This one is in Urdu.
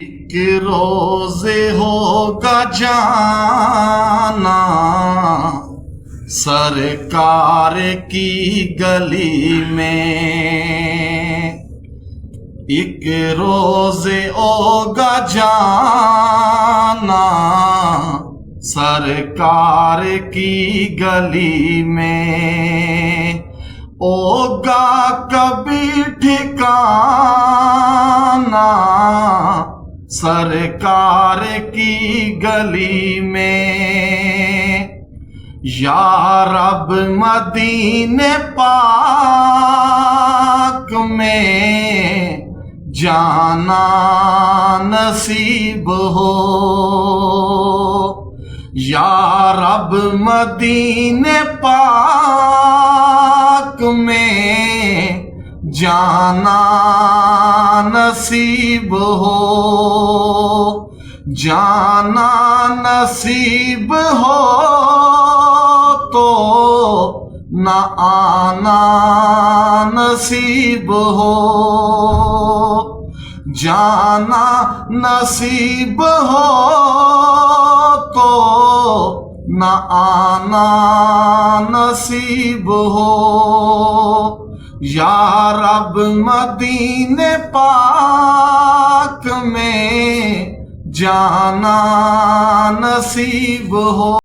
ایک روز ہوگا جانا سرکار کی گلی میں، ایک روز ہوگا جانا سرکار کی گلی میں، ہوگا کبھی ٹھکانا سرکار کی گلی میں۔ یا رب مدینے پاک میں جانا نصیب ہو، یا رب مدینے پاک میں جانا نصیب ہو، جانا نصیب ہو تو نہ آنا نصیب ہو، جانا نصیب ہو تو نہ آنا نصیب ہو۔ یا رب مدینے پاک میں جانا نصیب ہو۔